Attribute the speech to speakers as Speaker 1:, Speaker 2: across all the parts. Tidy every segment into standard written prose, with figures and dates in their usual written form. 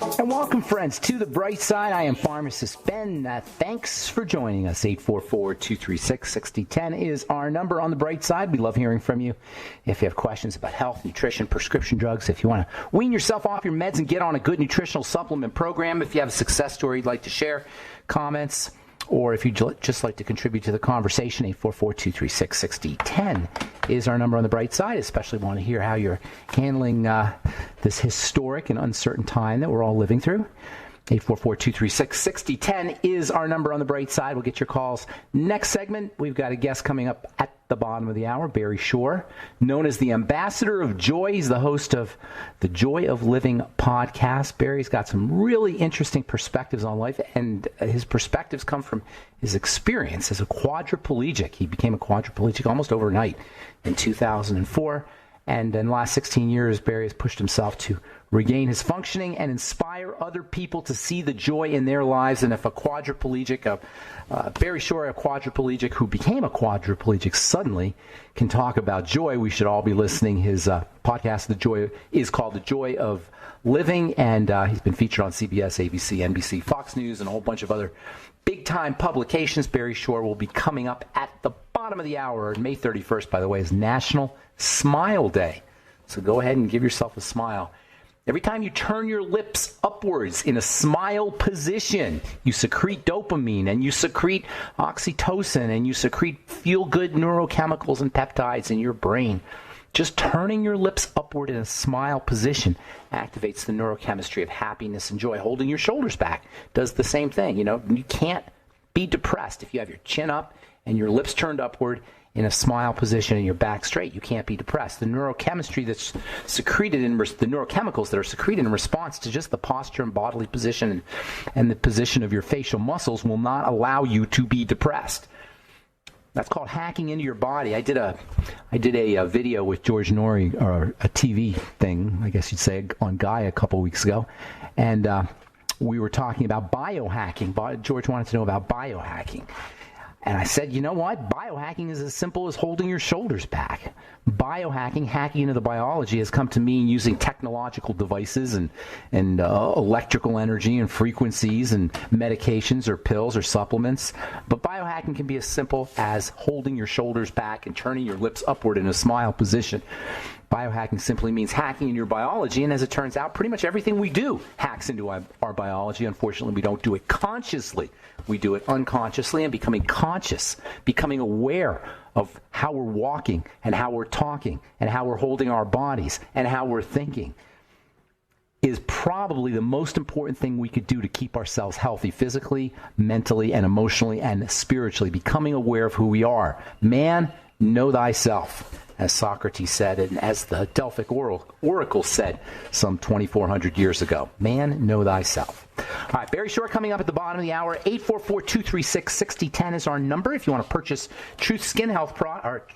Speaker 1: And welcome, friends, to the bright side. I am Pharmacist Ben. Thanks for joining us. 844-236-6010 is our number on the bright side. We love hearing from you. If you have questions about health, nutrition, prescription drugs, if you want to wean yourself off your meds and get on a good nutritional supplement program, if you have a success story you'd like to share, comments, or if you'd just like to contribute to the conversation, 844-236-6010 is our number on the bright side. Especially want to hear how you're handling this historic and uncertain time that we're all living through. 844-236-6010 is our number on the bright side. We'll get your calls. Next segment, we've got a guest coming up at the bottom of the hour, Barry Shore, known as the Ambassador of Joy. He's the host of the Joy of Living podcast. Barry's got some really interesting perspectives on life, and his perspectives come from his experience as a quadriplegic. He became a quadriplegic almost overnight in 2004. And in the last 16 years, Barry has pushed himself to regain his functioning and inspire other people to see the joy in their lives. And if a quadriplegic, Barry Shore, a quadriplegic who became a quadriplegic suddenly can talk about joy, we should all be listening. His podcast, The Joy, is called The Joy of Living, and he's been featured on CBS, ABC, NBC, Fox News, and a whole bunch of other big-time publications. Barry Shore will be coming up at the bottom of the hour. May 31st, by the way, is National Smile Day. So go ahead and give yourself a smile. Every time you turn your lips upwards in a smile position, you secrete dopamine and you secrete oxytocin and you secrete feel-good neurochemicals and peptides in your brain. Just turning your lips upward in a smile position activates the neurochemistry of happiness and joy. Holding your shoulders back does the same thing. You know, you can't be depressed if you have your chin up and your lips turned upward in a smile position and your back straight. You can't be depressed. The neurochemistry that's secreted the neurochemicals that are secreted in response to just the posture and bodily position and the position of your facial muscles will not allow you to be depressed. That's called hacking into your body. I did a video with George Norrie, or a TV thing, I guess you'd say, on Guy a couple weeks ago, and we were talking about biohacking. George wanted to know about biohacking. And I said, you know what? Biohacking is as simple as holding your shoulders back. Biohacking, hacking into the biology, has come to mean using technological devices and electrical energy and frequencies and medications or pills or supplements. But biohacking can be as simple as holding your shoulders back and turning your lips upward in a smile position. Biohacking simply means hacking in your biology, and as it turns out, pretty much everything we do hacks into our biology. Unfortunately, we don't do it consciously. We do it unconsciously, and becoming conscious, becoming aware of how we're walking and how we're talking and how we're holding our bodies and how we're thinking is probably the most important thing we could do to keep ourselves healthy physically, mentally, and emotionally, and spiritually. Becoming aware of who we are. Man, know thyself, as Socrates said, and as the Delphic Oracle said some 2,400 years ago. Man, know thyself. All right, Barry Shore coming up at the bottom of the hour. 844-236-6010 is our number. If you want to purchase Truth Skin Health products,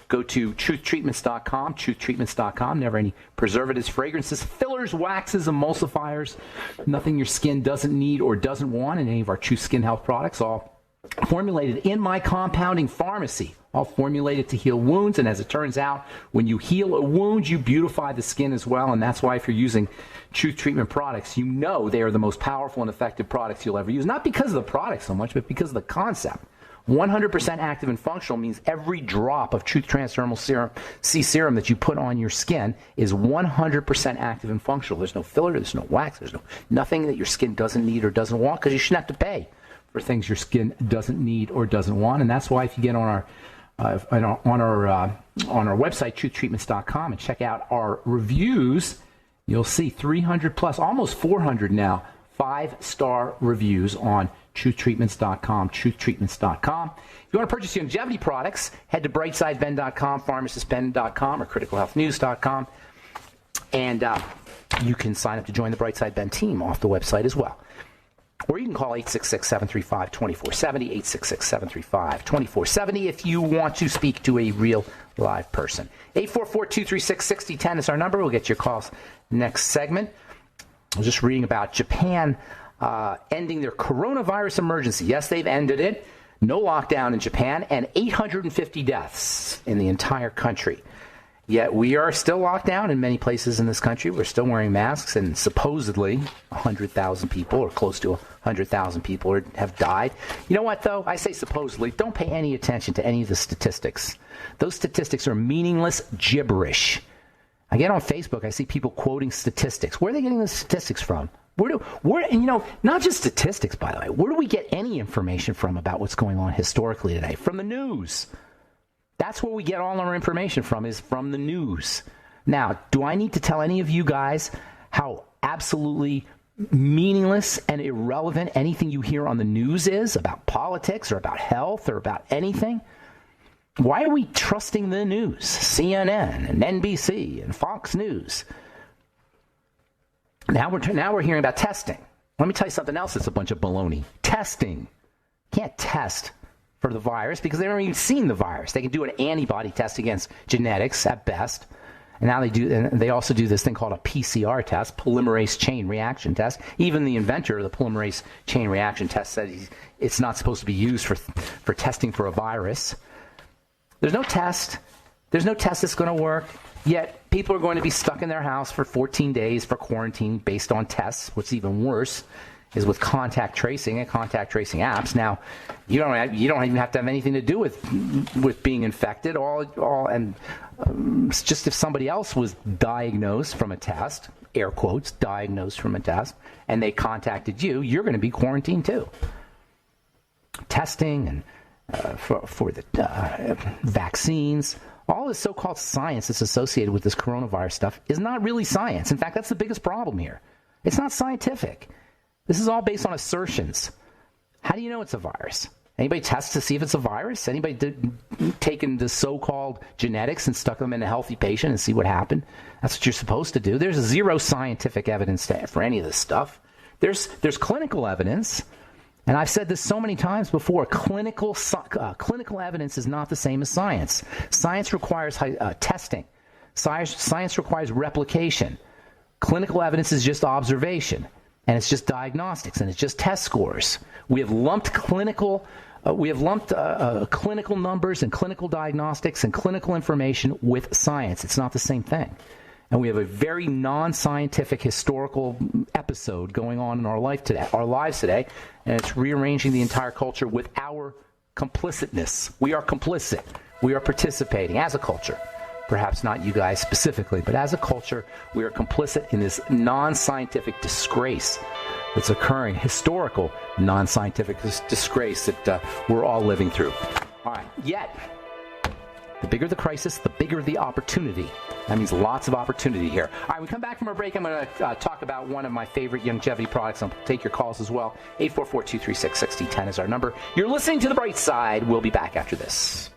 Speaker 1: go to truthtreatments.com. Truthtreatments.com. Never any preservatives, fragrances, fillers, waxes, emulsifiers. Nothing your skin doesn't need or doesn't want in any of our Truth Skin Health products. All formulated in my compounding pharmacy, all formulated to heal wounds. And as it turns out, when you heal a wound, you beautify the skin as well. And that's why if you're using Truth Treatment products, you know they are the most powerful and effective products you'll ever use. Not because of the product so much, but because of the concept. 100% active and functional means every drop of Truth Transdermal Serum, C-Serum that you put on your skin is 100% active and functional. There's no filler, there's no wax, there's nothing that your skin doesn't need or doesn't want, because you shouldn't have to pay for things your skin doesn't need or doesn't want. And that's why if you get on our website, truthtreatments.com, and check out our reviews, you'll see 300 plus, almost 400 now, 5-star reviews on truthtreatments.com, truthtreatments.com. If you want to purchase longevity products, head to brightsideben.com, pharmacistben.com, or criticalhealthnews.com, and you can sign up to join the Brightside Ben team off the website as well. Or you can call 866-735-2470, 866-735-2470 if you want to speak to a real live person. 844-236-6010 is our number. We'll get your calls next segment. I was just reading about Japan ending their coronavirus emergency. Yes, they've ended it. No lockdown in Japan, and 850 deaths in the entire country. Yet we are still locked down in many places in this country. We're still wearing masks, and supposedly 100,000 people, or close to 100,000 people, have died. You know what, though? I say supposedly. Don't pay any attention to any of the statistics. Those statistics are meaningless gibberish. I get on Facebook, I see people quoting statistics. Where are they getting the statistics from? Not just statistics, by the way. Where do we get any information from about what's going on historically today? From the news. That's where we get all our information from, is from the news. Now, do I need to tell any of you guys how absolutely meaningless and irrelevant anything you hear on the news is about politics or about health or about anything? Why are we trusting the news? CNN and NBC and Fox News. Now we're hearing about testing. Let me tell you something else that's a bunch of baloney. Testing. Can't test for the virus because they haven't even seen the virus. They can do an antibody test against genetics at best. And now they also do this thing called a PCR test, polymerase chain reaction test. Even the inventor of the polymerase chain reaction test said it's not supposed to be used for testing for a virus. There's no test. There's no test that's going to work. Yet people are going to be stuck in their house for 14 days for quarantine based on tests. What's even worse is with contact tracing and contact tracing apps. Now, you don't even have to have anything to do with being infected. It's just if somebody else was diagnosed from a test, air quotes, diagnosed from a test, and they contacted you, you're going to be quarantined too. Testing and for the vaccines, all this so-called science that's associated with this coronavirus stuff is not really science. In fact, that's the biggest problem here. It's not scientific. This is all based on assertions. How do you know it's a virus? Anybody test to see if it's a virus? Anybody taken the so-called genetics and stuck them in a healthy patient and see what happened? That's what you're supposed to do. There's zero scientific evidence for any of this stuff. There's clinical evidence, and I've said this so many times before. Clinical evidence is not the same as science. Science requires testing. Science requires replication. Clinical evidence is just observation. And it's just diagnostics, and it's just test scores. We have lumped clinical numbers and clinical diagnostics and clinical information with science. It's not the same thing. And we have a very non-scientific historical episode going on in our lives today, and it's rearranging the entire culture with our complicitness. We are complicit. We are participating as a culture. Perhaps not you guys specifically, but as a culture, we are complicit in this non-scientific disgrace that's occurring, historical non-scientific disgrace that we're all living through. All right, yet, the bigger the crisis, the bigger the opportunity. That means lots of opportunity here. All right, we come back from our break. I'm going to talk about one of my favorite longevity products. I'll take your calls as well. 844-236-6010 is our number. You're listening to The Bright Side. We'll be back after this.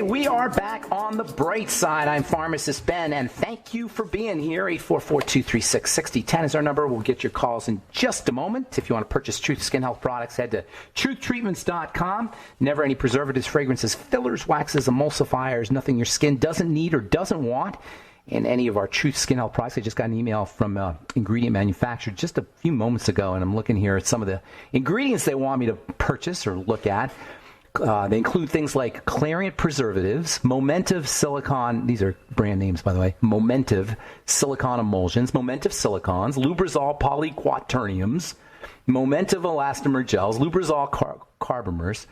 Speaker 1: We are back on The Bright Side. I'm Pharmacist Ben, and thank you for being here. 844-236-6010 is our number. We'll get your calls in just a moment. If you want to purchase Truth Skin Health products, head to truthtreatments.com. Never any preservatives, fragrances, fillers, waxes, emulsifiers, nothing your skin doesn't need or doesn't want in any of our Truth Skin Health products. I just got an email from ingredient manufacturer just a few moments ago, and I'm looking here at some of the ingredients they want me to purchase or look at. They include things like Clariant preservatives, Momentive silicone, these are brand names, by the way, Momentive silicone emulsions, Momentive silicones, Lubrizol polyquaterniums, Momentive elastomer gels, Lubrizol carbamers.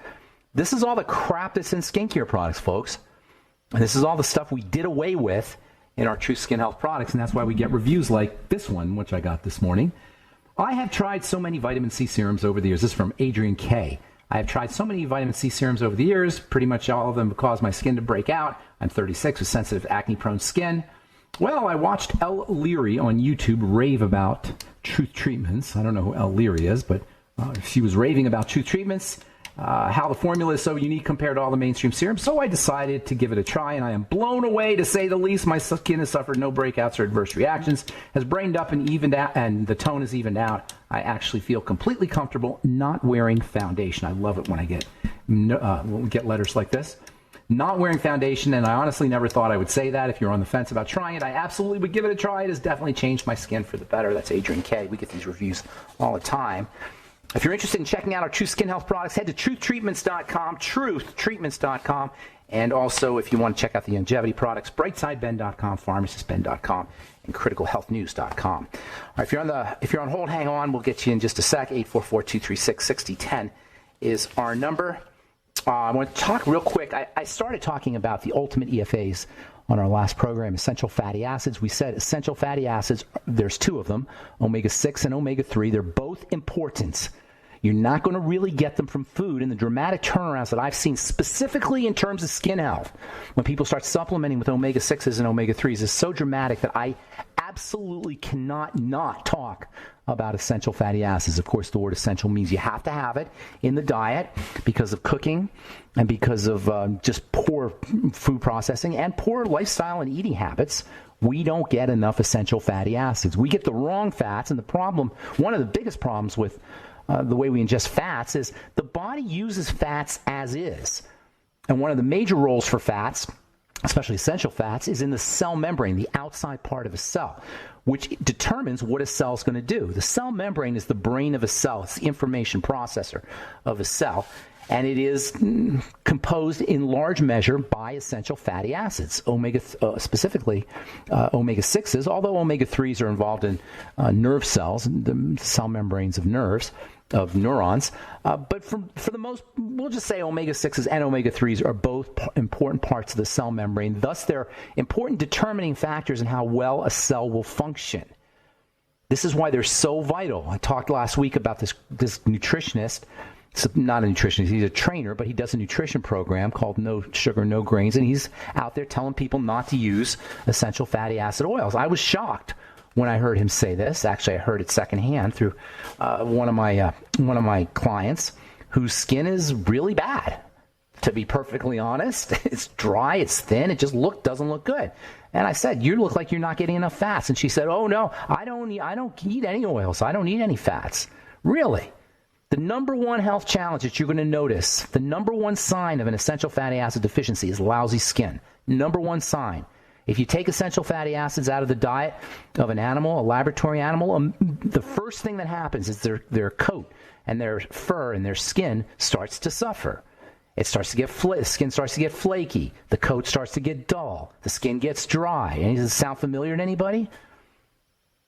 Speaker 1: This is all the crap that's in skincare products, folks. And this is all the stuff we did away with in our True Skin Health products, and that's why we get reviews like this one, which I got this morning. I have tried so many vitamin C serums over the years. This is from Adrian K. I have tried so many vitamin C serums over the years. Pretty much all of them have caused my skin to break out. I'm 36 with sensitive acne-prone skin. Well, I watched Elle Leary on YouTube rave about Truth Treatments. I don't know who Elle Leary is, but she was raving about Truth Treatments, how the formula is so unique compared to all the mainstream serums. So I decided to give it a try, and I am blown away, to say the least. My skin has suffered no breakouts or adverse reactions, has brained up and evened out, and the tone is evened out. I actually feel completely comfortable not wearing foundation. I love it when I get letters like this. Not wearing foundation, and I honestly never thought I would say that. If you're on the fence about trying it, I absolutely would give it a try. It has definitely changed my skin for the better. That's Adrian K. We get these reviews all the time. If you're interested in checking out our True Skin Health products, head to truthtreatments.com, truthtreatments.com. And also, if you want to check out the longevity products, brightsideben.com, pharmacistben.com, and criticalhealthnews.com. All right, if you're on hold, hang on. We'll get you in just a sec. 844-236-6010 is our number. I want to talk real quick. I started talking about the ultimate EFAs on our last program, essential fatty acids. We said essential fatty acids, there's two of them, omega-6 and omega-3. They're both important. You're not going to really get them from food. And the dramatic turnarounds that I've seen specifically in terms of skin health, when people start supplementing with omega-6s and omega-3s, is so dramatic that I absolutely cannot not talk about essential fatty acids. Of course, the word essential means you have to have it in the diet because of cooking and because of just poor food processing and poor lifestyle and eating habits. We don't get enough essential fatty acids. We get the wrong fats, and the problem, one of the biggest problems with the way we ingest fats is the body uses fats as is. And one of the major roles for fats, especially essential fats, is in the cell membrane, the outside part of a cell, which determines what a cell is going to do. The cell membrane is the brain of a cell. It's the information processor of a cell. And it is composed in large measure by essential fatty acids, specifically omega-6s, although omega-3s are involved in nerve cells, the cell membranes of nerves, of neurons. But for the most, we'll just say omega-6s and omega-3s are both important parts of the cell membrane. Thus, they're important determining factors in how well a cell will function. This is why they're so vital. I talked last week about this nutritionist. So not a nutritionist, he's a trainer, but he does a nutrition program called No Sugar, No Grains, and he's out there telling people not to use essential fatty acid oils. I was shocked when I heard him say this. Actually, I heard it secondhand through one of my clients whose skin is really bad. To be perfectly honest, it's dry, it's thin, it just doesn't look good. And I said, "You look like you're not getting enough fats." And she said, "Oh no, I don't eat any oils. I don't eat any fats." Really? The number one health challenge that you're going to notice, the number one sign of an essential fatty acid deficiency is lousy skin. Number one sign. If you take essential fatty acids out of the diet of an animal, a laboratory animal, the first thing that happens is their coat and their fur and their skin starts to suffer. It starts to get the skin starts to get flaky. The coat starts to get dull. The skin gets dry. And does it sound familiar to anybody?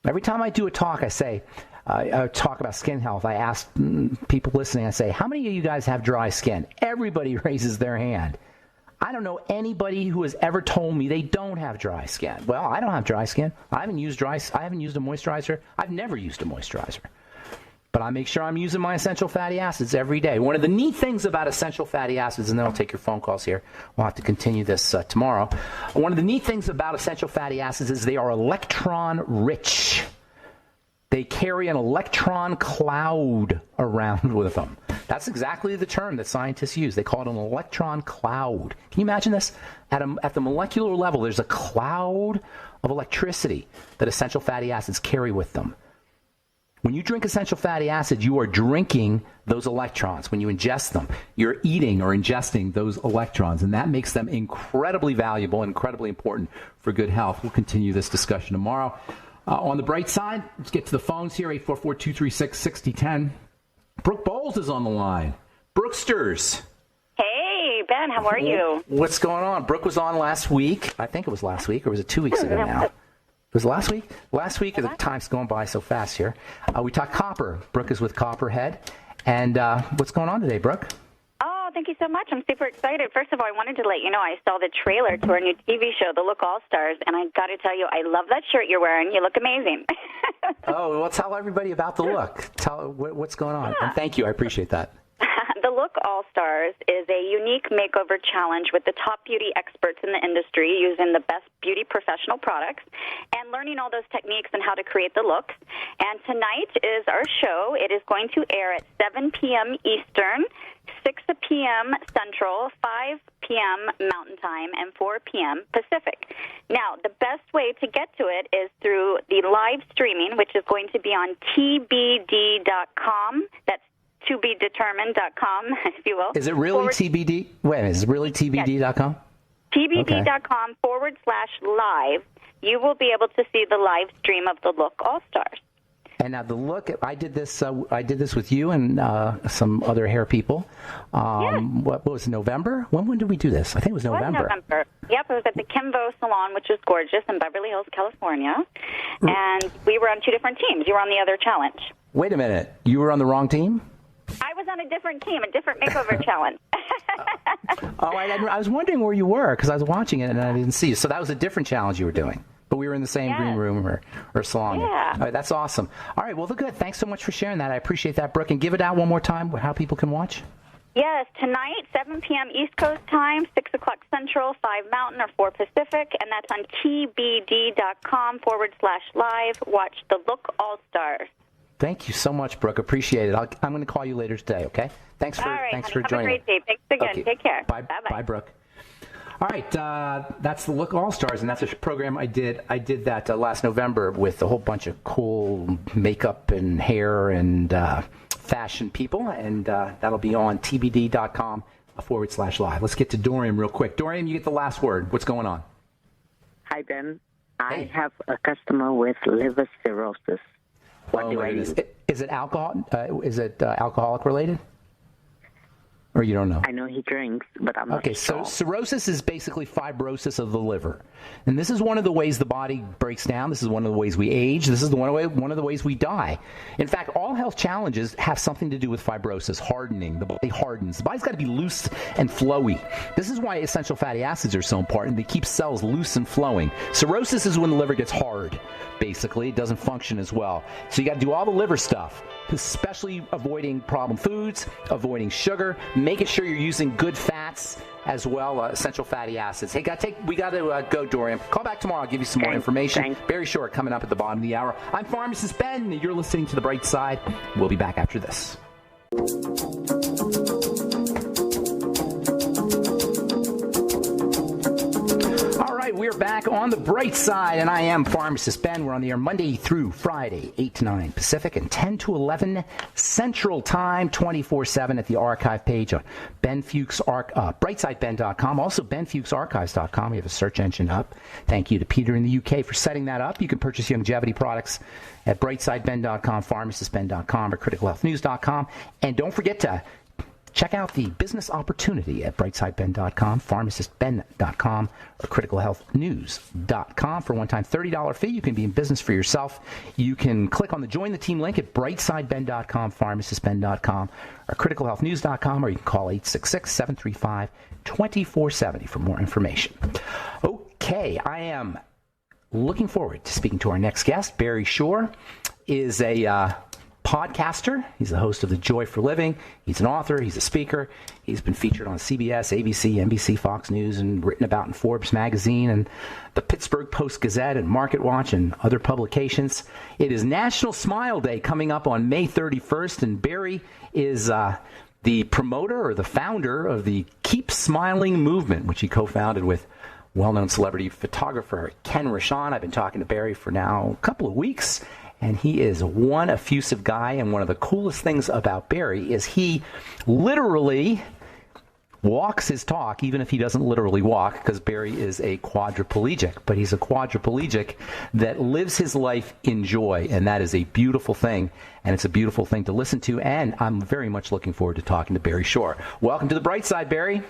Speaker 1: Every time I do a talk, I talk about skin health, I ask people listening, I say, how many of you guys have dry skin? Everybody raises their hand. I don't know anybody who has ever told me they don't have dry skin. Well, I don't have dry skin. I haven't used a moisturizer. I've never used a moisturizer. But I make sure I'm using my essential fatty acids every day. One of the neat things about essential fatty acids, and then I'll take your phone calls here. We'll have to continue this tomorrow. One of the neat things about essential fatty acids is they are electron rich. They carry an electron cloud around with them. That's exactly the term that scientists use. They call it an electron cloud. Can you imagine this? At the molecular level, there's a cloud of electricity that essential fatty acids carry with them. When you drink essential fatty acids, you are drinking those electrons. When you ingest them, you're eating or ingesting those electrons, and that makes them incredibly valuable and incredibly important for good health. We'll continue this discussion tomorrow. On the bright side, let's get to the phones here, 844-236-6010. Brooke Bowles is on the line. Brooksters.
Speaker 2: Hey, Ben, how are you?
Speaker 1: What's going on? Brooke was on last week. I think it was last week, or was it 2 weeks ago now? It was last week? Last week, the time's going by so fast here. We talked copper. Brooke is with Copperhead. And what's going on today, Brooke?
Speaker 2: Oh, thank you so much. I'm super excited. First of all, I wanted to let you know I saw the trailer to our new TV show, The Look All-Stars, and I got to tell you, I love that shirt you're wearing. You look amazing.
Speaker 1: Oh, well, tell everybody about The Look. Tell what's going on. Yeah. And thank you. I appreciate that.
Speaker 2: The Look All-Stars is a unique makeover challenge with the top beauty experts in the industry using the best beauty professional products and learning all those techniques and how to create the looks. And tonight is our show. It is going to air at 7 p.m. Eastern, 6 p.m. Central, 5 p.m. Mountain Time, and 4 p.m. Pacific. Now, the best way to get to it is through the live streaming, which is going to be on tbd.com. That's tobedetermined.com, if you will.
Speaker 1: Is it really TBD? Wait, is it really TBD.com?
Speaker 2: TBD.com /live. You will be able to see the live stream of the Look All-Stars.
Speaker 1: And now the look, I did this with you and some other hair people. What was it, November? When did we do this? I think it was November.
Speaker 2: It was November. Yep, it was at the Kimbo Salon, which is gorgeous in Beverly Hills, California. And we were on 2 different teams. You were on the other challenge.
Speaker 1: Wait a minute. You were on the wrong team?
Speaker 2: I was on a different team, a different makeover challenge.
Speaker 1: I was wondering where you were because I was watching it and I didn't see you. So that was a different challenge you were doing. But we were in the same green room or salon.
Speaker 2: Yeah.
Speaker 1: All right, that's awesome. All right, well, good. Thanks so much for sharing that. I appreciate that, Brooke. And give it out one more time how people can watch.
Speaker 2: Yes, tonight, 7 p.m. East Coast time, 6 o'clock Central, 5 Mountain, or 4 Pacific, and that's on tbd.com/live. Watch The Look All-Stars.
Speaker 1: Thank you so much, Brooke. Appreciate it. I'm going to call you later today, okay? Thanks for
Speaker 2: All right,
Speaker 1: thanks
Speaker 2: honey.
Speaker 1: for joining.
Speaker 2: Have a great day. Thanks again.
Speaker 1: Okay.
Speaker 2: Take care.
Speaker 1: Bye.
Speaker 2: Bye-bye.
Speaker 1: Bye, Brooke. All right, that's the Look All Stars, and that's a program I did. I did that last November with a whole bunch of cool makeup and hair and fashion people, and that'll be on tbd.com/live. Let's get to Dorian real quick. Dorian, you get the last word. What's going on?
Speaker 3: Hi, Ben. I have a customer with liver cirrhosis. What do I do?
Speaker 1: Is it alcohol? Is it alcoholic related? Or you don't know?
Speaker 3: I know he drinks, but I'm not sure.
Speaker 1: So cirrhosis is basically fibrosis of the liver. And this is one of the ways the body breaks down. This is one of the ways we age. This is one of the ways we die. In fact, all health challenges have something to do with fibrosis, hardening. The body hardens. The body's got to be loose and flowy. This is why essential fatty acids are so important. They keep cells loose and flowing. Cirrhosis is when the liver gets hard, basically. It doesn't function as well. So you got to do all the liver stuff, especially avoiding problem foods, avoiding sugar, making sure you're using good fats as well, essential fatty acids. Hey, we got to go, Dorian. Call back tomorrow. I'll give you some more information.
Speaker 3: Thanks.
Speaker 1: Very short, coming up at the bottom of the hour. I'm Pharmacist Ben. You're listening to The Bright Side. We'll be back after this. We're back on The Bright Side, and I am Pharmacist Ben. We're on the air Monday through Friday, 8 to 9 Pacific and 10 to 11 Central Time, 24/7 at the archive page on Ben Fuchs, brightsideben.com, also benfuchsarchives.com. We have a search engine up. Thank you to Peter in the UK for setting that up. You can purchase longevity products at brightsideben.com, pharmacistben.com, or criticalhealthnews.com. And don't forget to check out the business opportunity at brightsideben.com, pharmacistben.com, or criticalhealthnews.com. For a one-time $30 fee, you can be in business for yourself. You can click on the Join the Team link at brightsideben.com, pharmacistben.com, or criticalhealthnews.com, or you can call 866-735-2470 for more information. Okay, I am looking forward to speaking to our next guest. Barry Shore is a podcaster. He's the host of The Joy for Living. He's an author. He's a speaker. He's been featured on CBS, ABC, NBC, Fox News, and written about in Forbes magazine and the Pittsburgh Post-Gazette and Market Watch and other publications. It is National Smile Day coming up on May 31st, and Barry is the promoter or the founder of the Keep Smiling movement, which he co-founded with well-known celebrity photographer Ken Rochon. I've been talking to Barry for now a couple of weeks, and he is one effusive guy, and one of the coolest things about Barry is he literally walks his talk, even if he doesn't literally walk, because Barry is a quadriplegic, but he's a quadriplegic that lives his life in joy, and that is a beautiful thing, and it's a beautiful thing to listen to, and I'm very much looking forward to talking to Barry Shore. Welcome to The Bright Side, Barry.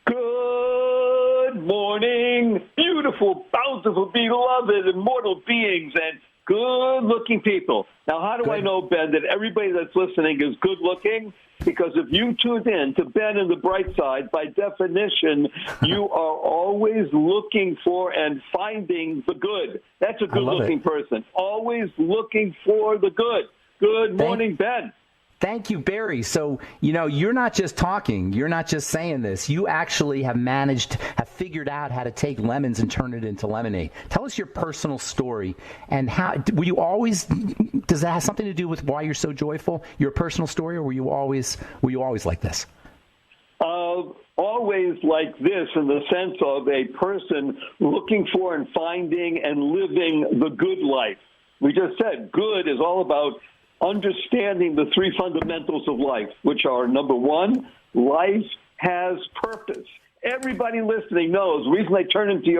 Speaker 4: Good morning, beautiful, bountiful, beloved, immortal beings, and good-looking people. Now, how do I know, Ben, that everybody that's listening is good-looking? Because if you tuned in to Ben and the Bright Side, by definition, you are always looking for and finding the good. That's a good-looking person. Always looking for the good. Good morning, Ben.
Speaker 1: Thank you, Barry. So, you're not just talking. You're not just saying this. You actually have figured out how to take lemons and turn it into lemonade. Tell us your personal story, and how does that have something to do with why you're so joyful? Your personal story, or were you always like this?
Speaker 4: Always like this, in the sense of a person looking for and finding and living the good life. We just said good is all about understanding the three fundamentals of life, which are, number one, life has purpose. Everybody listening knows the reason they tune into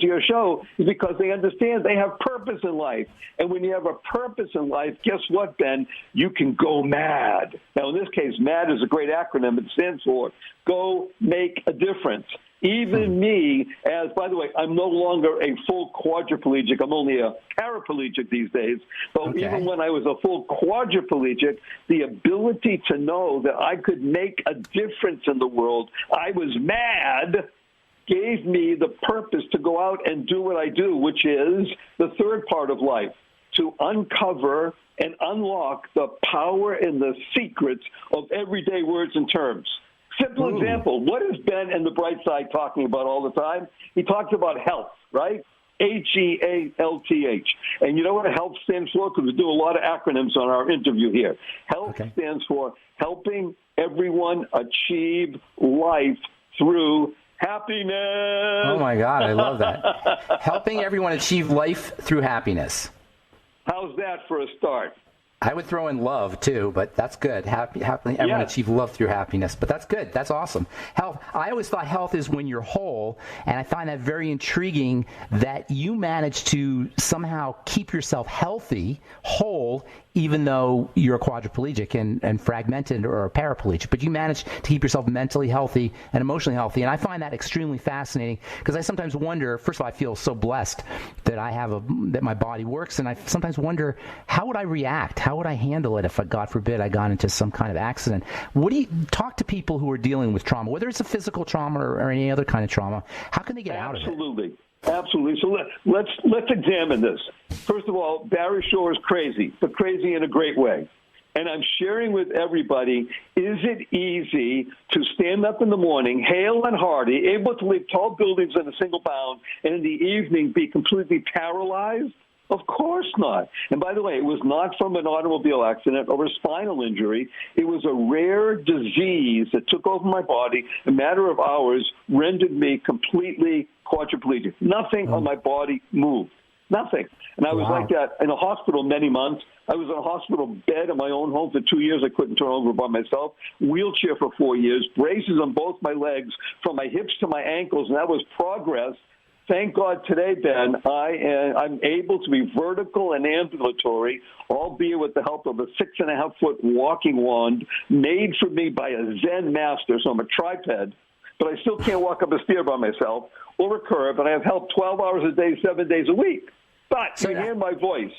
Speaker 4: your show is because they understand they have purpose in life. And when you have a purpose in life, guess what, Ben? You can go mad. Now, in this case, MAD is a great acronym. It stands for Go Make a Difference. Even me, as, by the way, I'm no longer a full quadriplegic. I'm only a paraplegic these days. But even when I was a full quadriplegic, the ability to know that I could make a difference in the world, I was mad, gave me the purpose to go out and do what I do, which is the third part of life, to uncover and unlock the power and the secrets of everyday words and terms. Simple example. What is Ben and the Bright Side talking about all the time? He talks about health, right? HEALTH. And you know what health stands for? Because we do a lot of acronyms on our interview here. Health stands for helping everyone achieve life through happiness.
Speaker 1: Oh, my God. I love that. Helping everyone achieve life through happiness.
Speaker 4: How's that for a start?
Speaker 1: I would throw in love, too, but that's good. Happily, everyone achieve love through happiness. But that's good. That's awesome. Health. I always thought health is when you're whole, and I find that very intriguing that you manage to somehow keep yourself healthy, whole, even though you're a quadriplegic and fragmented or a paraplegic. But you manage to keep yourself mentally healthy and emotionally healthy. And I find that extremely fascinating because I sometimes wonder, first of all, I feel so blessed that that my body works. And I sometimes wonder, how would I react? How would I handle it if, God forbid, I got into some kind of accident? What do you talk to people who are dealing with trauma, whether it's a physical trauma or any other kind of trauma? How can they get out of it?
Speaker 4: Absolutely. So let's examine this. First of all, Barry Shore is crazy, but crazy in a great way. And I'm sharing with everybody, is it easy to stand up in the morning, hale and hearty, able to leap tall buildings in a single bound, and in the evening be completely paralyzed? Of course not. And by the way, it was not from an automobile accident or a spinal injury. It was a rare disease that took over my body. A matter of hours rendered me completely quadriplegic. Nothing on my body moved. Nothing. And I was like that in a hospital many months. I was in a hospital bed in my own home for 2 years. I couldn't turn over by myself. Wheelchair for 4 years. Braces on both my legs from my hips to my ankles, and that was progress. Thank God today, Ben, I'm able to be vertical and ambulatory, albeit with the help of a 6.5-foot walking wand made for me by a Zen master, so I'm a triped, but I still can't walk up a stair by myself or a curb, and I have help 12 hours a day, 7 days a week. But you hear my voice,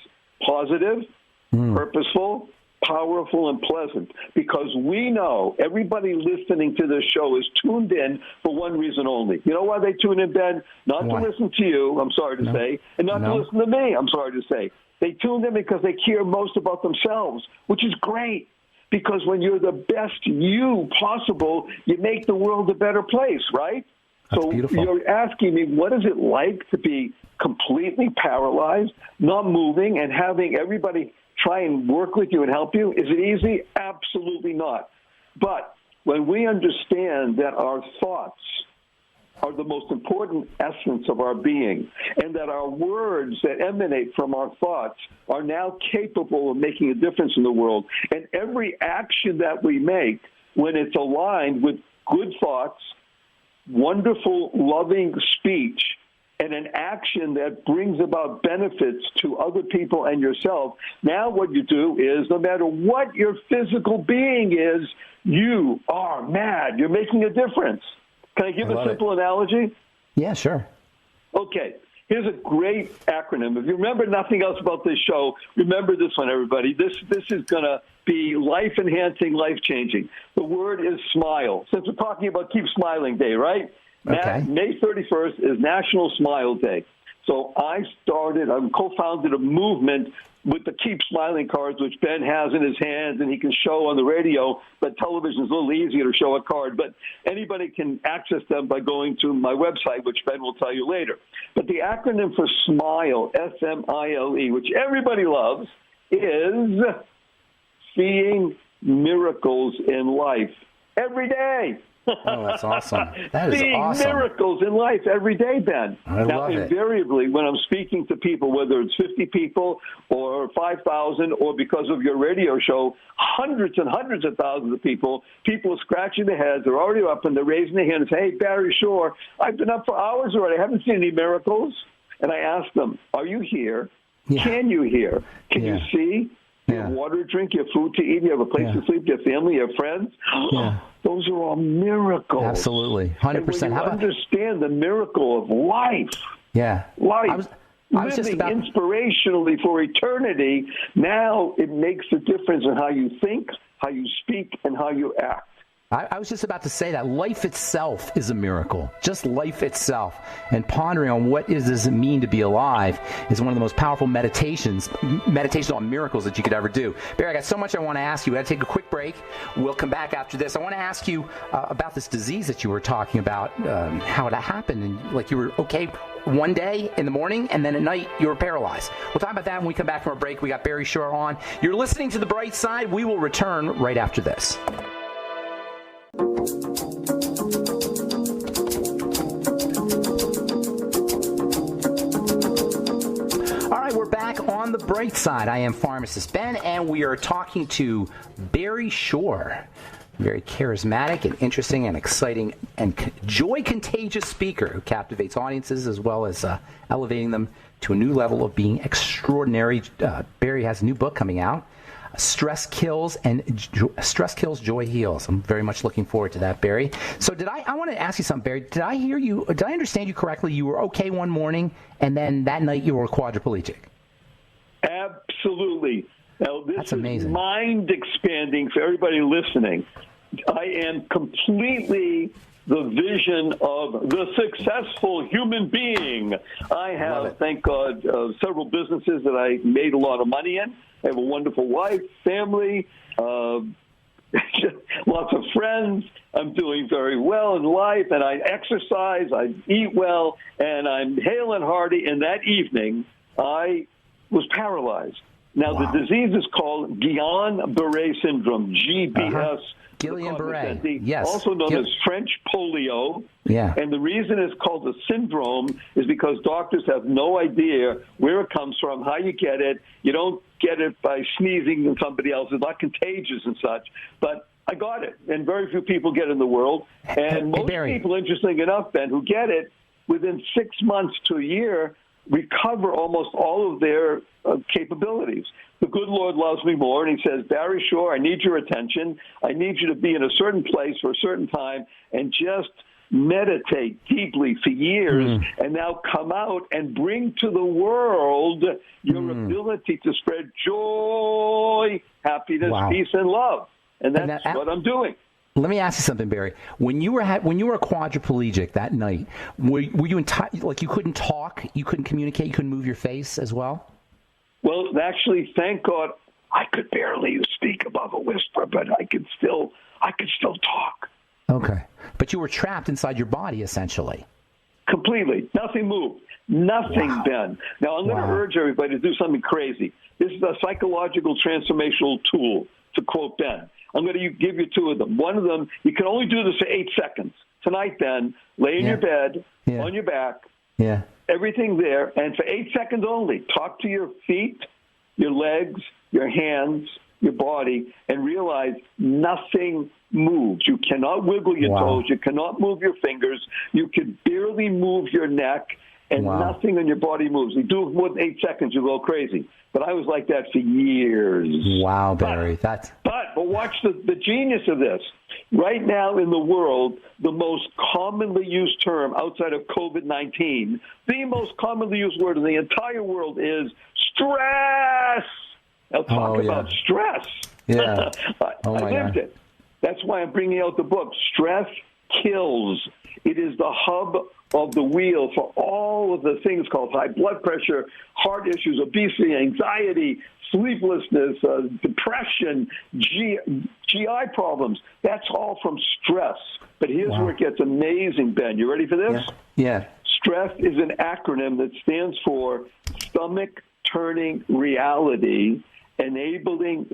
Speaker 4: positive, purposeful, powerful, and pleasant, because we know everybody listening to this show is tuned in for one reason only. You know why they tune in, Ben? Not to listen to you, I'm sorry to say, and not to listen to me, I'm sorry to say. They tune in because they care most about themselves, which is great, because when you're the best you possible, you make the world a better place, right?
Speaker 1: That's
Speaker 4: so
Speaker 1: beautiful.
Speaker 4: You're asking me, what is it like to be completely paralyzed, not moving, and having everybody try and work with you and help you? Is it easy? Absolutely not. But when we understand that our thoughts are the most important essence of our being, and that our words that emanate from our thoughts are now capable of making a difference in the world, and every action that we make, when it's aligned with good thoughts, wonderful, loving speech, and an action that brings about benefits to other people and yourself, now what you do is, no matter what your physical being is, you are mad. You're making a difference. Can I give a simple analogy?
Speaker 1: Yeah, sure.
Speaker 4: Okay. Here's a great acronym. If you remember nothing else about this show, remember this one, everybody. This is going to be life-enhancing, life-changing. The word is smile. Since we're talking about Keep Smiling Day, right?
Speaker 1: Okay.
Speaker 4: May 31st is National Smile Day. So I co-founded a movement with the Keep Smiling cards, which Ben has in his hands, and he can show on the radio, but television is a little easier to show a card. But anybody can access them by going to my website, which Ben will tell you later. But the acronym for SMILE, S-M-I-L-E, which everybody loves, is seeing miracles in life every day.
Speaker 1: Oh, that's awesome. That is
Speaker 4: Seeing
Speaker 1: awesome.
Speaker 4: miracles in life every day, Ben.
Speaker 1: I
Speaker 4: now,
Speaker 1: love it.
Speaker 4: invariably, when I'm speaking to people, whether it's 50 people or 5,000, or because of your radio show, hundreds and hundreds of thousands of people are scratching their heads. They're already up and they're raising their hands. Hey, Barry Shore, I've been up for hours already. I haven't seen any miracles. And I ask them, are you here?
Speaker 1: Yeah.
Speaker 4: Can you hear? Can you see? You have water to drink, you have food to eat, you have a place to sleep, you have family, you have friends.
Speaker 1: Yeah.
Speaker 4: Those are all miracles.
Speaker 1: Absolutely. 100%.
Speaker 4: And
Speaker 1: How about
Speaker 4: understand the miracle of life?
Speaker 1: Yeah.
Speaker 4: Life.
Speaker 1: I was just
Speaker 4: Living
Speaker 1: about
Speaker 4: inspirationally for eternity. Now it makes a difference in how you think, how you speak, and how you act.
Speaker 1: I was just about to say that life itself is a miracle. Just life itself. And pondering on what does it mean to be alive is one of the most powerful meditations on miracles that you could ever do. Barry, I got so much I want to ask you. We got to take a quick break. We'll come back after this. I want to ask you about this disease that you were talking about, how it happened. And like you were okay one day in the morning, and then at night you were paralyzed. We'll talk about that when we come back from our break. We got Barry Shore on. You're listening to The Bright Side. We will return right after this. All right, we're back on The Bright Side. I am Pharmacist Ben, and we are talking to Barry Shore. Very charismatic and interesting and exciting and joy-contagious speaker who captivates audiences as well as elevating them to a new level of being extraordinary. Barry has a new book coming out, Stress Kills, Joy Heals. I'm very much looking forward to that, Barry. So I want to ask you something, Barry. Did I understand you correctly? You were okay one morning, and then that night you were quadriplegic?
Speaker 4: Absolutely. Now, this
Speaker 1: That's amazing.
Speaker 4: is mind-expanding for everybody listening. I am completely the vision of the successful human being. I have, thank God, several businesses that I made a lot of money in. I have a wonderful wife, family, lots of friends. I'm doing very well in life, and I exercise, I eat well, and I'm hale and hearty. And that evening, I was paralyzed. Now, the disease is called Guillain-Barré syndrome, GBS.
Speaker 1: Guillain-Barré, yes.
Speaker 4: Also known as French polio.
Speaker 1: Yeah.
Speaker 4: And the reason it's called a syndrome is because doctors have no idea where it comes from, how you get it. You don't get it by sneezing on somebody else. It's not contagious and such. But I got it, and very few people get it in the world. And most people, interesting enough, Ben, who get it, within 6 months to a year, recover almost all of their capabilities. The good Lord loves me more, and he says, Barry Shore, I need your attention. I need you to be in a certain place for a certain time and just meditate deeply for years and now come out and bring to the world your ability to spread joy, happiness, peace, and love. And that's what I'm doing.
Speaker 1: Let me ask you something, Barry. When you were quadriplegic that night, were you like you couldn't talk, you couldn't communicate, you couldn't move your face as well?
Speaker 4: Well, actually, thank God, I could barely speak above a whisper, but I could still talk.
Speaker 1: Okay, but you were trapped inside your body, essentially.
Speaker 4: Completely, nothing moved, nothing, Ben. Now I'm going to urge everybody to do something crazy. This is a psychological transformational tool, to quote Ben. I'm going to give you two of them. One of them, you can only do this for 8 seconds. Tonight, Ben, lay in your bed, on your back, everything there, and for 8 seconds only, talk to your feet, your legs, your hands, your body, and realize nothing moves. You cannot wiggle your toes. You cannot move your fingers. You can barely move your neck, and nothing on your body moves. You do it more than 8 seconds, you go crazy. But I was like that for years.
Speaker 1: Wow, Barry.
Speaker 4: But watch the genius of this. Right now in the world, the most commonly used term outside of COVID-19, the most commonly used word in the entire world is stress. Now talk about stress.
Speaker 1: Yeah.
Speaker 4: I lived it. That's why I'm bringing out the book, Stress Kills. It is the hub of the wheel for all of the things called high blood pressure, heart issues, obesity, anxiety, sleeplessness, depression, GI problems. That's all from stress. But here's where it gets amazing, Ben. You ready for this?
Speaker 1: Yeah.
Speaker 4: Stress is an acronym that stands for Stomach Turning Reality, Enabling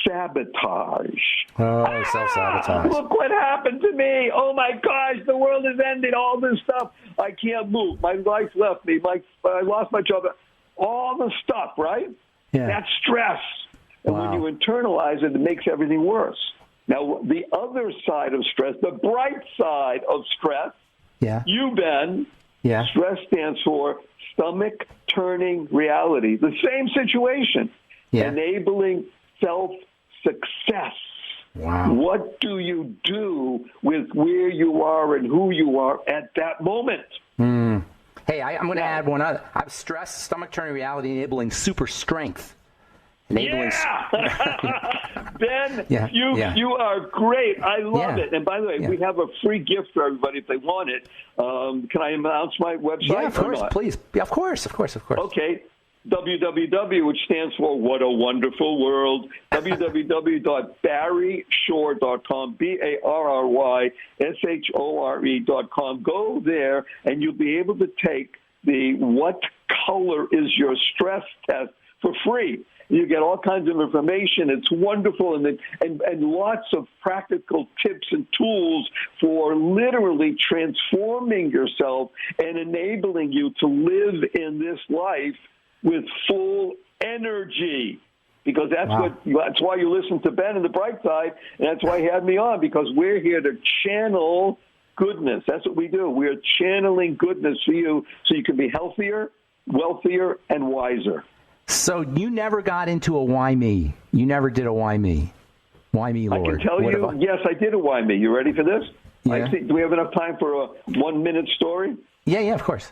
Speaker 4: self-sabotage.
Speaker 1: Oh, self-sabotage.
Speaker 4: Look what happened to me. Oh, my gosh, the world is ending. All this stuff. I can't move. My wife left me. I lost my job. All the stuff, right?
Speaker 1: Yeah.
Speaker 4: That's stress. And when you internalize it, it makes everything worse. Now, the other side of stress, the bright side of stress, you, Ben, stress stands for stomach-turning reality. The same situation. Enabling self-success.
Speaker 1: Wow.
Speaker 4: What do you do with where you are and who you are at that moment?
Speaker 1: Hey, I'm going to add one other. I've stressed stomach-turning reality, enabling super strength.
Speaker 4: Ben, you are great. I love it. And by the way, we have a free gift for everybody if they want it. Can I announce my website?
Speaker 1: Yeah, of course, please. Yeah, of course.
Speaker 4: Okay. www, which stands for What a Wonderful World, www.barryshore.com, BarryShore.com. Go there, and you'll be able to take the What Color is Your Stress test for free. You get all kinds of information. It's wonderful, and lots of practical tips and tools for literally transforming yourself and enabling you to live in this life with full energy, because that's why you listen to Ben and the Bright Side, and that's why he had me on, because we're here to channel goodness. That's what we do. We are channeling goodness for you so you can be healthier, wealthier, and wiser.
Speaker 1: So you never got into a why me? You never did a why me? Why me, Lord?
Speaker 4: I can tell you, yes, I did a why me. You ready for this?
Speaker 1: Yeah.
Speaker 4: Do we have enough time for a 1-minute story?
Speaker 1: Yeah, of course.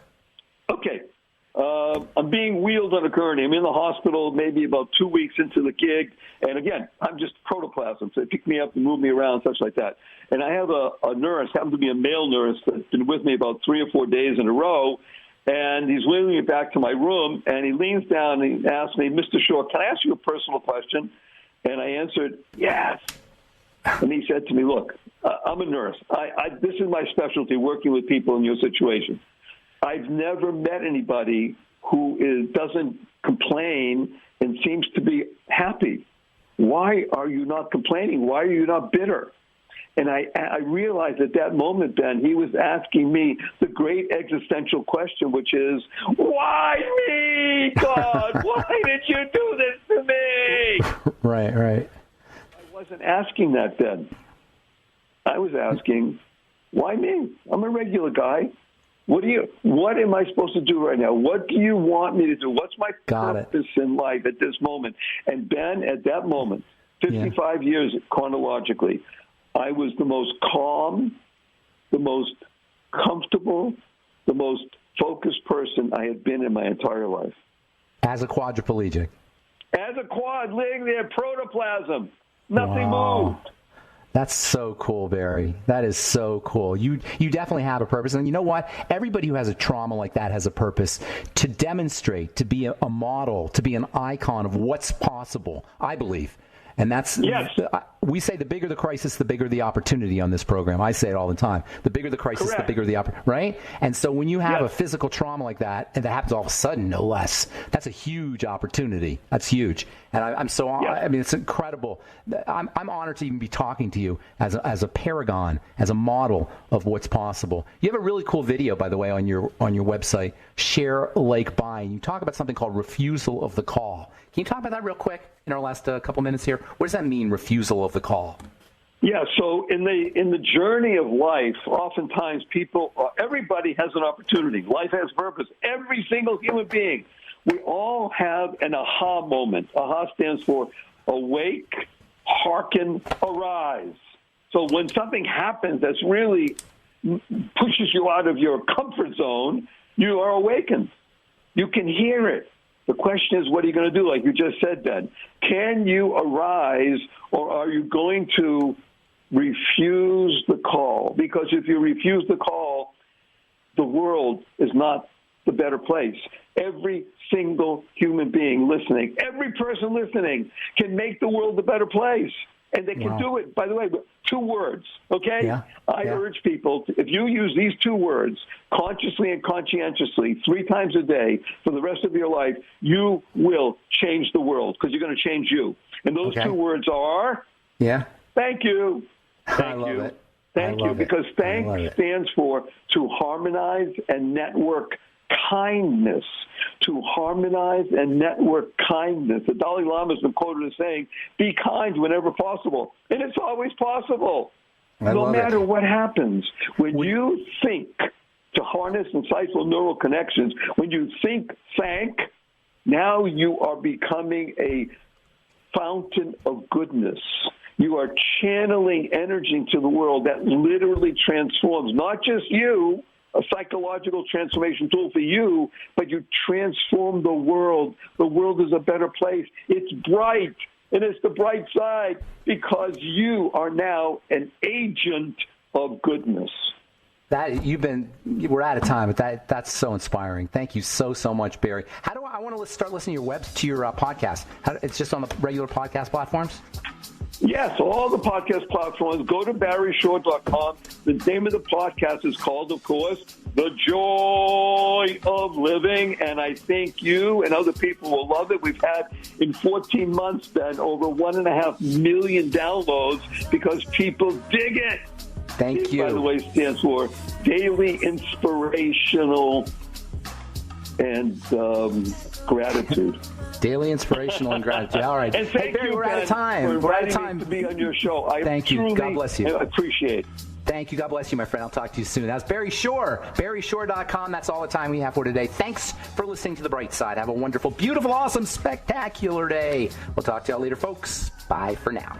Speaker 4: Okay. I'm being wheeled on a gurney. I'm in the hospital maybe about 2 weeks into the gig. And again, I'm just protoplasm. So they pick me up and move me around, such like that. And I have a nurse, happens to be a male nurse, that's been with me about 3 or 4 days in a row. And he's wheeling me back to my room. And he leans down and he asks me, Mr. Shore, can I ask you a personal question? And I answered, yes. And he said to me, look, I'm a nurse. This is my specialty, working with people in your situation. I've never met anybody who doesn't complain and seems to be happy. Why are you not complaining? Why are you not bitter? And I realized at that moment, Ben, he was asking me the great existential question, which is, why me, God? Why did you do this to me?
Speaker 1: Right.
Speaker 4: I wasn't asking that, Ben. I was asking, why me? I'm a regular guy. What am I supposed to do right now? What do you want me to do? What's my purpose in life at this moment? And Ben, at that moment, 55 years chronologically, I was the most calm, the most comfortable, the most focused person I had been in my entire life.
Speaker 1: As a quadriplegic.
Speaker 4: As a quad, laying there, protoplasm. Nothing moved.
Speaker 1: That's so cool, Barry. That is so cool. You definitely have a purpose. And you know what? Everybody who has a trauma like that has a purpose to demonstrate, to be a model, to be an icon of what's possible, I believe. And that's, we say the bigger the crisis, the bigger the opportunity on this program. I say it all the time. The bigger the crisis, the bigger the opportunity, right? And so when you have a physical trauma like that, and that happens all of a sudden, no less, that's a huge opportunity. That's huge. And I'm so, I mean, it's incredible. I'm honored to even be talking to you as a paragon, as a model of what's possible. You have a really cool video, by the way, on your website, Share Like Buying. You talk about something called refusal of the call. Can you talk about that real quick in our last couple minutes here? What does that mean, refusal of the call?
Speaker 4: Yeah, so in the journey of life, oftentimes everybody has an opportunity. Life has purpose. Every single human being. We all have an aha moment. Aha stands for awake, hearken, arise. So when something happens that's really pushes you out of your comfort zone, you are awakened. You can hear it. The question is, what are you going to do? Like you just said, Ben, can you arise, or are you going to refuse the call? Because if you refuse the call, the world is not the better place. Every single human being listening, every person listening can make the world a better place. And they can do it, by the way, with 2 words, okay?
Speaker 1: Yeah.
Speaker 4: I urge people, if you use these 2 words, consciously and conscientiously, 3 times a day for the rest of your life, you will change the world, because you're going to change you. And those two words are thank you.
Speaker 1: I love it.
Speaker 4: Thank you, because thank stands for to harmonize and network kindness. To harmonize and network kindness. The Dalai Lama has been quoted as saying, be kind whenever possible. And it's always possible. No matter what happens. When you think, to harness insightful neural connections, when you think thank, now you are becoming a fountain of goodness. You are channeling energy into the world that literally transforms not just you, a psychological transformation tool for you, but you transform the world. The world is a better place. It's bright, and it's the bright side because you are now an agent of goodness.
Speaker 1: We're out of time, but that's so inspiring. Thank you so much, Barry. How do I want to start listening to your podcast? It's just on the regular podcast platforms?
Speaker 4: Yes, all the podcast platforms. Go to barryshore.com. The name of the podcast is called, of course, The Joy of Living, and I think you and other people will love it. We've had, in 14 months, Ben, over 1.5 million downloads because people dig it.
Speaker 1: Thank you.
Speaker 4: By the way, stands for Daily Inspirational and Gratitude.
Speaker 1: Daily Inspirational and Gratitude. All right.
Speaker 4: And thank you,
Speaker 1: we're out of time.
Speaker 4: For inviting me to be on your show.
Speaker 1: Thank you. God bless you.
Speaker 4: I appreciate it.
Speaker 1: Thank you. God bless you, my friend. I'll talk to you soon. That's Barry Shore. BarryShore.com. That's all the time we have for today. Thanks for listening to The Bright Side. Have a wonderful, beautiful, awesome, spectacular day. We'll talk to y'all later, folks. Bye for now.